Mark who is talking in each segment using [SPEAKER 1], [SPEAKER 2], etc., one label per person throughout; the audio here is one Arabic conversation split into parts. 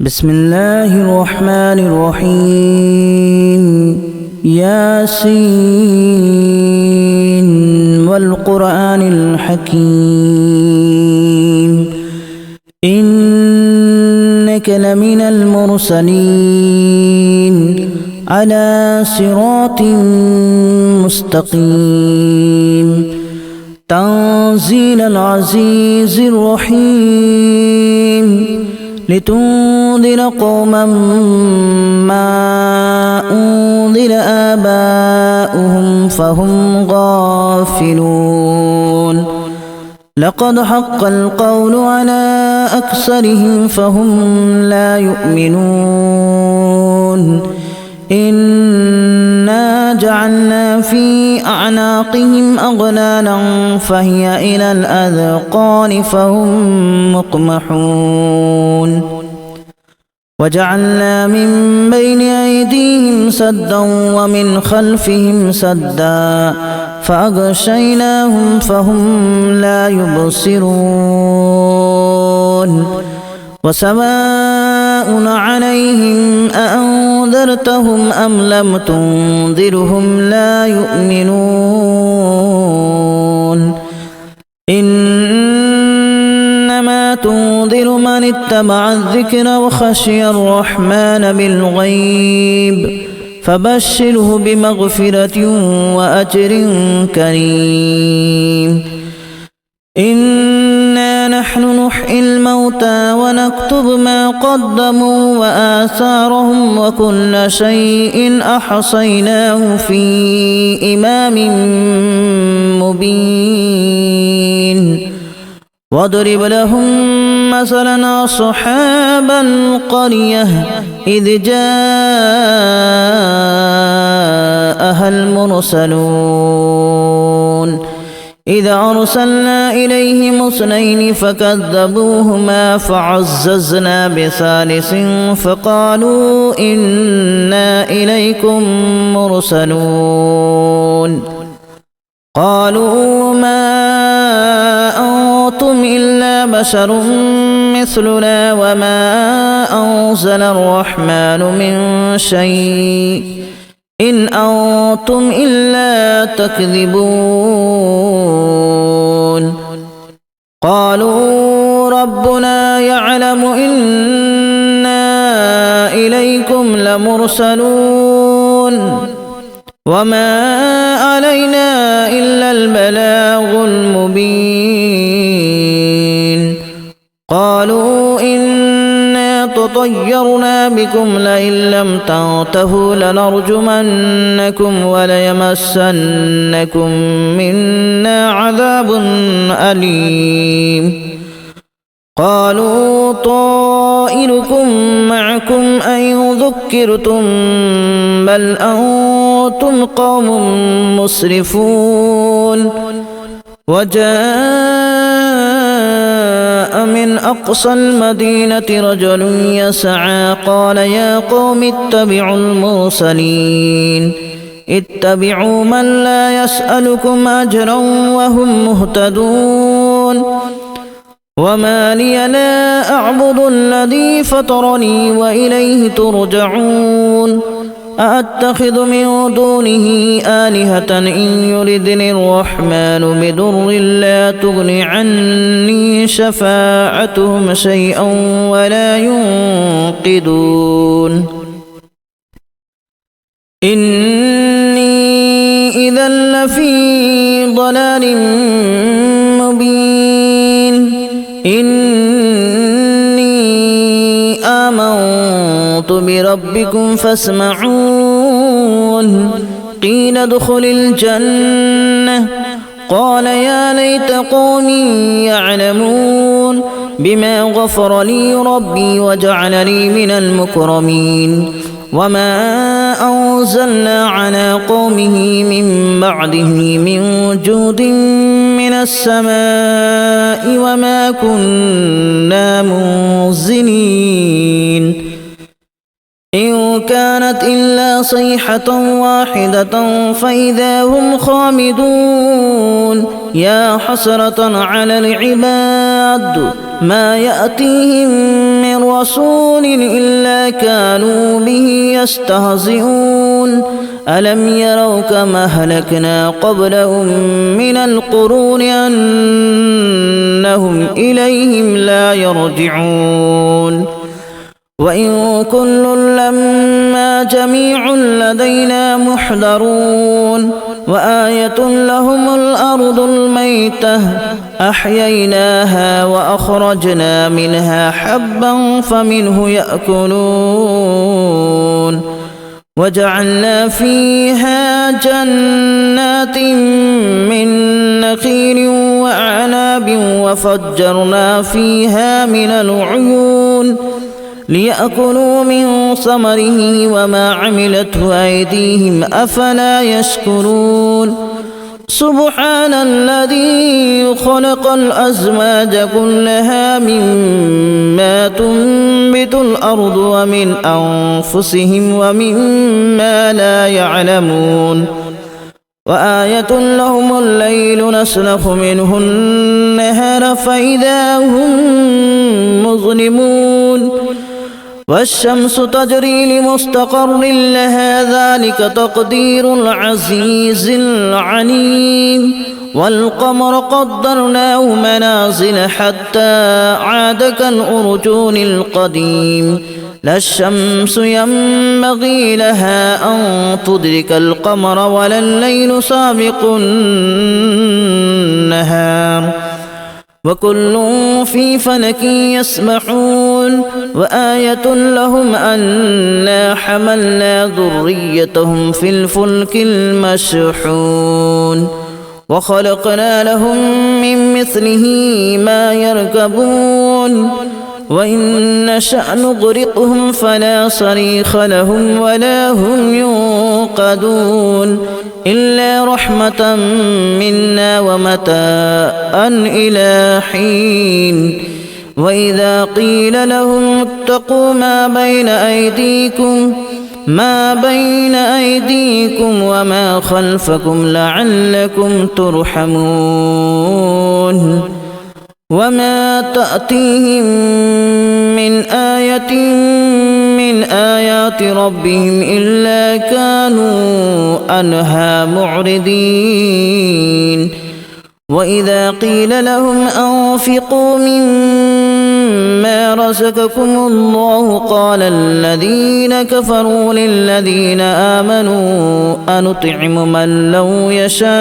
[SPEAKER 1] بسم الله الرحمن الرحيم ياسين والقرآن الحكيم إنك لمن المرسلين على صراط مستقيم تنزيل العزيز الرحيم لتنذر قوما ما أنذر آباؤهم فهم غافلون لقد حق القول على أكثرهم فهم لا يؤمنون إنا جعلنا في أعناقهم أغلالا فهي إلى الأذقان فهم مقمحون وجعلنا من بين أيديهم سدا ومن خلفهم سدا فأغشيناهم فهم لا يبصرون وسواء عليهم أأنذرتهم أم لم تنذرهم لا يؤمنون إنما تنذر من اتبع الذكر وخشي الرحمن بالغيب فبشره بمغفرة وأجر كريم إنا نحن نحيي الموتى ونكتب ما قدموا وآثارهم وكل شيء أحصيناه في إمام مبين واضرب لهم مثلا أصحاب القرية إذ جاءها المرسلون إذ أرسلنا إليهم اثنين فكذبوهما فعززنا بثالث فقالوا إنا إليكم مرسلون قالوا ما أنتم إلا بشر مثلنا وما أنزل الرحمن من شيء إن أنتم إلا تكذبون قالوا ربنا يعلم إنا إليكم لمرسلون وما علينا إلا البلاغ المبين قالوا إنا تطيرنا بكم لئن لم تنتهوا لنرجمنكم وليمسنكم منا عذاب أليم قالوا طائركم معكم أئن ذكرتم بل أنتم قوم مسرفون وجاء من أقصى المدينة رجل يسعى قال يا قوم اتبعوا المرسلين اتبعوا من لا يسألكم أجرا وهم مهتدون وما لي لا أعبد الذي فطرني وإليه ترجعون أأتخذ من دونه آلهة إن يردني الرحمن بضر لا تغن عني شفاعتهم شيئا ولا ينقذون إني إذا لفي ضلال مبين إني آمنت بربكم فاسمعون قيل ادخل الجنة قال يا ليت قومي يعلمون بما غفر لي ربي وجعلني من المكرمين وما أنزلنا على قومه من بعده من جود من السماء وما كنا منزلين إن كانت إلا صيحة واحدة فإذا هم خامدون يا حسرة على العباد ما يأتيهم من رسول إلا كانوا به يستهزئون ألم يروا كما أهلكنا قبلهم من القرون أنهم إليهم لا يرجعون وإن كل لما جميع لدينا محضرون وآية لهم الأرض الميتة أحييناها وأخرجنا منها حبا فمنه يأكلون وجعلنا فيها جنات من نخيل وأعناب وفجرنا فيها من العيون ليأكلوا من ثمره وما عملته أيديهم أفلا يشكرون سبحان الذي خلق الأزواج كلها مما تنبت الأرض ومن أنفسهم ومما لا يعلمون وآية لهم الليل نسلخ منه النهار فإذا هم مظلمون والشمس تجري لمستقر لها ذلك تقدير العزيز العليم والقمر قدرناه منازل حتى عاد كالأرجون القديم لا الشمس ينبغي لها أن تدرك القمر ولا الليل سابق النهار وكل في فلك يسبحون وآية لهم أنا حملنا ذريتهم في الفلك المشحون وخلقنا لهم من مثله ما يركبون وإن نشأ نغرقهم فلا صريخ لهم ولا هم ينقذون إلا رحمة منا ومتاعا إلى حين وإذا قيل لهم اتقوا ما بين أيديكم وما خلفكم لعلكم ترحمون وما تأتيهم من آية من آيات ربهم إلا كانوا عنها معرضين وإذا قيل لهم أنفقوا مما رزقكم الله قال الذين كفروا للذين آمنوا أنطعم من لو يشاء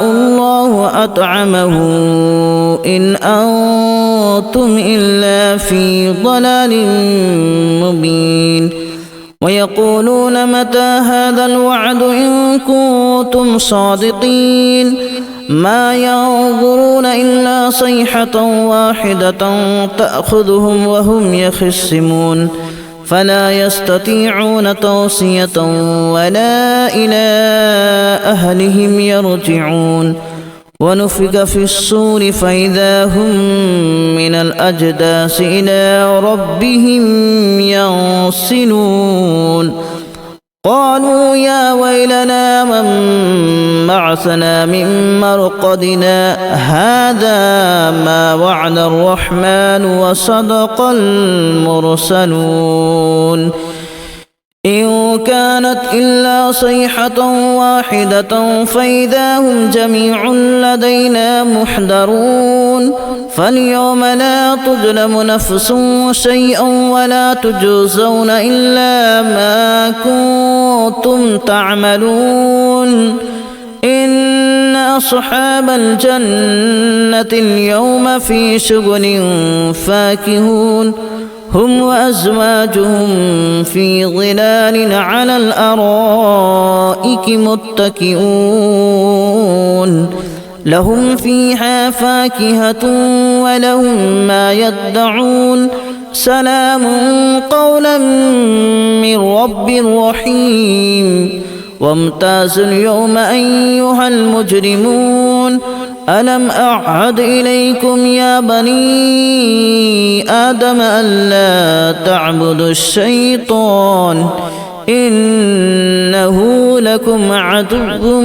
[SPEAKER 1] الله أطعمه إن أنتم إلا في ضلال مبين ويقولون متى هذا الوعد إن كنتم صادقين ما ينظرون إلا صيحة واحدة تأخذهم وهم يخصمون فلا يستطيعون توصية ولا إلى أهلهم يرجعون ونفخ في الصور فإذا هم من الأجداث إلى ربهم ينسلون قالوا يا ويلنا من بعثنا من مرقدنا هذا ما وعد الرحمن وصدق المرسلون إن كانت إلا صيحة واحدة فإذا هم جميع لدينا محضرون فاليوم لا تظلم نفس شيئا ولا تجزون إلا ما كنتم تعملون إن أصحاب الجنة اليوم في شغل فاكهون هم وأزواجهم في ظلال على الأرائك متكئون لهم فيها فاكهة ولهم ما يدعون سلام قولا من رب رحيم وامتازوا اليوم أيها المجرمون ألم أعهد إليكم يا بني آدم ألا تعبدوا الشيطان إنه لكم عدو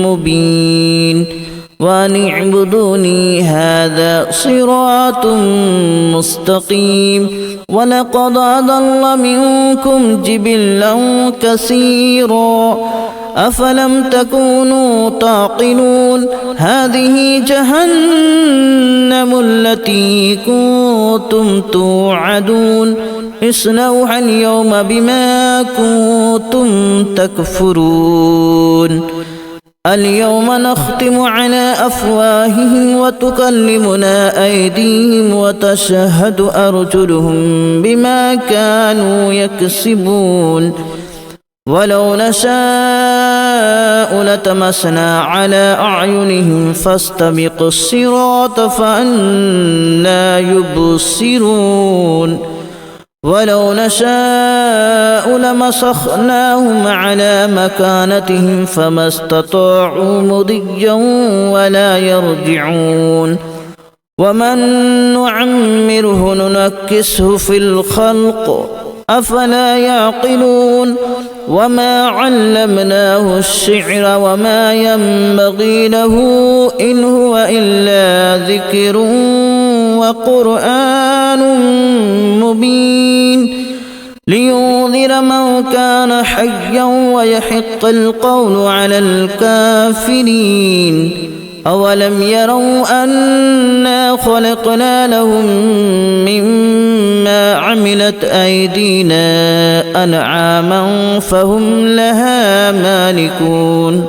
[SPEAKER 1] مبين وأن اعبدوني هذا صراط مستقيم ولقد أضل منكم جبلا كثيرا أفلم تكونوا تعقلون هذه جهنم التي كنتم توعدون اصلوها اليوم بما كنتم تكفرون اليوم نختم على أفواههم وتكلمنا أيديهم وتشهد أرجلهم بما كانوا يكسبون ولو نشاء لتمسنا على أعينهم فاستبقوا الصراط فأنى يبصرون ولو نشاء لمسخناهم على مكانتهم فما استطاعوا مضيا ولا يرجعون ومن نعمره ننكسه في الخلق أفلا يعقلون وما علمناه الشعر وما ينبغي له إن هو إلا ذكر وقرآن مبين لينذر من كان حيا ويحق القول على الكافرين أولم يروا أنا خلقنا لهم مما عملت أيدينا أنعاما فهم لها مالكون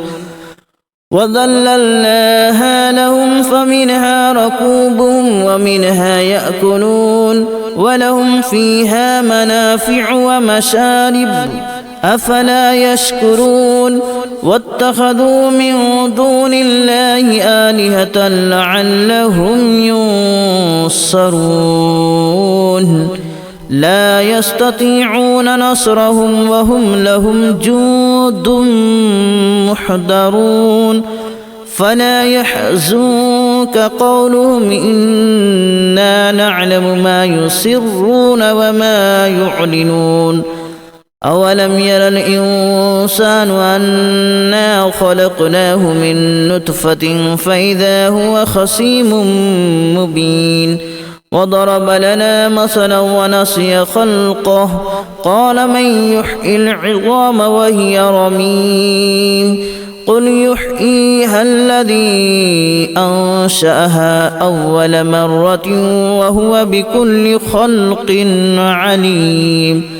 [SPEAKER 1] وذللناها لهم فمنها ركوبهم ومنها يأكلون ولهم فيها منافع ومشارب أفلا يشكرون واتخذوا من دون الله آلهة لعلهم ينصرون لا يستطيعون نصرهم وهم لهم جند محضرون فلا يحزنك قولهم إنا نعلم ما يسرون وما يعلنون أولم ير الإنسان أنا خلقناه من نطفة فإذا هو خصيم مبين وضرب لنا مثلا ونسي خلقه قال من يحيي العظام وهي رميم قل يحييها الذي أنشأها أول مرة وهو بكل خلق عليم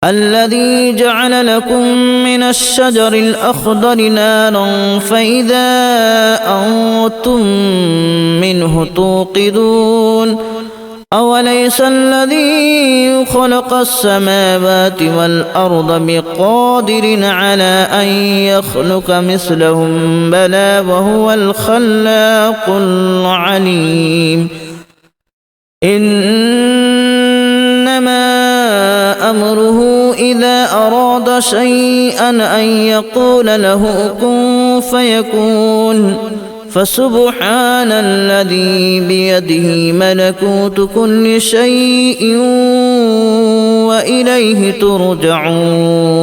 [SPEAKER 1] الذي جعل لكم من الشجر الأخضر نارا فإذا أنتم منه توقدون أوليس الذي خلق السماوات والأرض بقادر على أن يخلق مثلهم بلى وهو الخلاق العليم إنما أمره إذا أراد شيئا أن يقول له كن فيكون فسبحان الذي بيده ملكوت كل شيء وإليه ترجعون